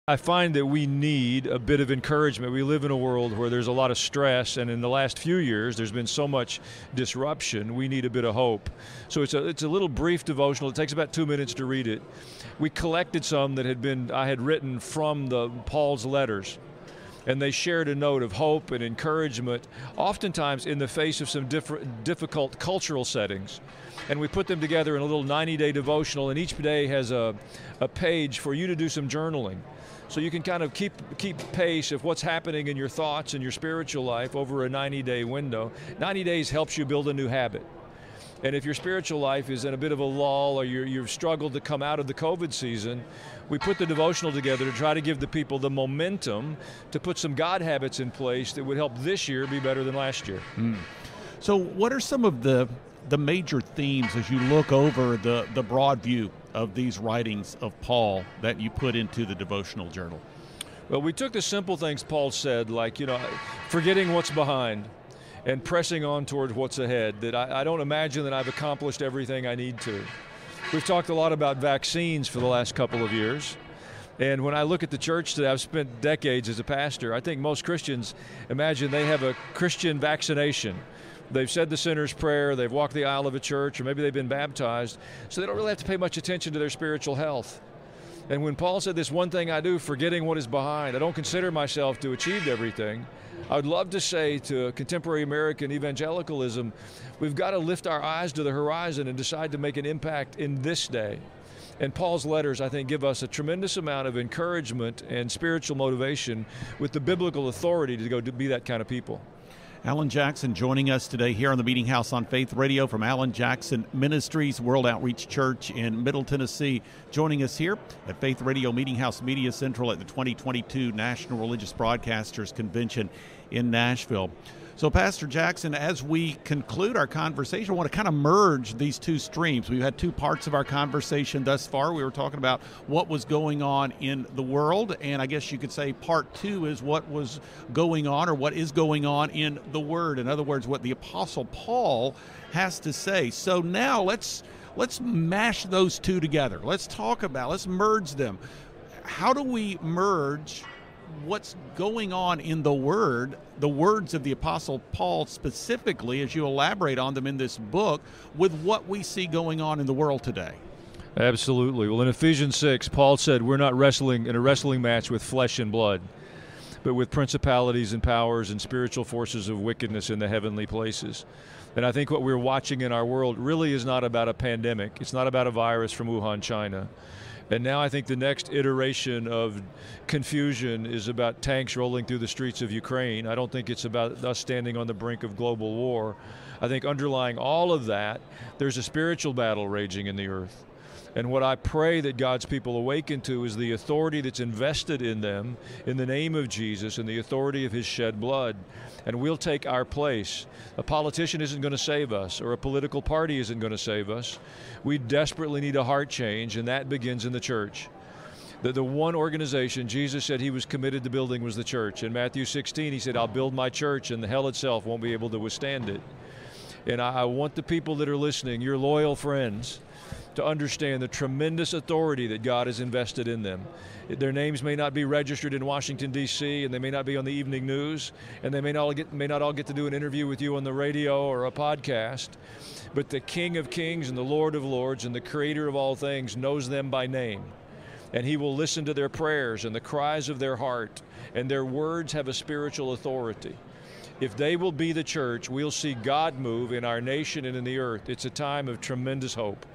I find that we need a bit of encouragement. We live in a world where there's a lot of stress, and in the last few years, there's been so much disruption. We need a bit of hope. So it's a little brief devotional. It takes about 2 minutes to read it. We collected some that I had written from Paul's letters, and they shared a note of hope and encouragement, oftentimes in the face of some difficult cultural settings. And we put them together in a little 90-day devotional, and each day has a page for you to do some journaling. So you can kind of keep pace of what's happening in your thoughts and your spiritual life over a 90-day window. 90 days helps you build a new habit. And if your spiritual life is in a bit of a lull, or you've struggled to come out of the COVID season, we put the devotional together to try to give the people the momentum to put some God habits in place that would help this year be better than last year. So what are some of the major themes as you look over the broad view of these writings of Paul that you put into the devotional journal? Well, we took the simple things Paul said, like, forgetting what's behind and pressing on towards what's ahead, that I don't imagine that I've accomplished everything I need to. We've talked a lot about vaccines for the last couple of years. And when I look at the church today, I've spent decades as a pastor. I think most Christians imagine they have a Christian vaccination. They've said the sinner's prayer, they've walked the aisle of a church, or maybe they've been baptized, so they don't really have to pay much attention to their spiritual health. And when Paul said this one thing I do, forgetting what is behind, I don't consider myself to achieve everything, I would love to say to contemporary American evangelicalism, we've got to lift our eyes to the horizon and decide to make an impact in this day. And Paul's letters, I think, give us a tremendous amount of encouragement and spiritual motivation with the biblical authority to go to be that kind of people. Alan Jackson joining us today here on the Meeting House on Faith Radio from Alan Jackson Ministries, World Outreach Church in Middle Tennessee, joining us here at Faith Radio Meeting House Media Central at the 2022 National Religious Broadcasters Convention in Nashville. So, Pastor Jackson, as we conclude our conversation, I want to kind of merge these two streams. We've had two parts of our conversation thus far. We were talking about what was going on in the world, and I guess you could say part two is what was going on, or what is going on in the Word. In other words, what the Apostle Paul has to say. So now let's mash those two together. Let's merge them. How do we merge what's going on in the Word, the words of the Apostle Paul specifically, as you elaborate on them in this book, with what we see going on in the world today? Absolutely. Well, in Ephesians 6, Paul said we're not wrestling in a wrestling match with flesh and blood, but with principalities and powers and spiritual forces of wickedness in the heavenly places. And I think what we're watching in our world really is not about a pandemic. It's not about a virus from Wuhan, China. And now I think the next iteration of confusion is about tanks rolling through the streets of Ukraine. I don't think it's about us standing on the brink of global war. I think underlying all of that, there's a spiritual battle raging in the earth. And what I pray that God's people awaken to is the authority that's invested in them in the name of Jesus and the authority of His shed blood. And we'll take our place. A politician isn't going to save us, or a political party isn't going to save us. We desperately need a heart change, and that begins in the church. The one organization Jesus said He was committed to building was the church. In Matthew 16, He said, I'll build my church, and the hell itself won't be able to withstand it. And I want the people that are listening, your loyal friends, to understand the tremendous authority that God has invested in them. Their names may not be registered in Washington, D.C., and they may not be on the evening news, and they may not all get to do an interview with you on the radio or a podcast, but the King of Kings and the Lord of Lords and the Creator of all things knows them by name, and He will listen to their prayers and the cries of their heart, and their words have a spiritual authority. If they will be the church, we'll see God move in our nation and in the earth. It's a time of tremendous hope.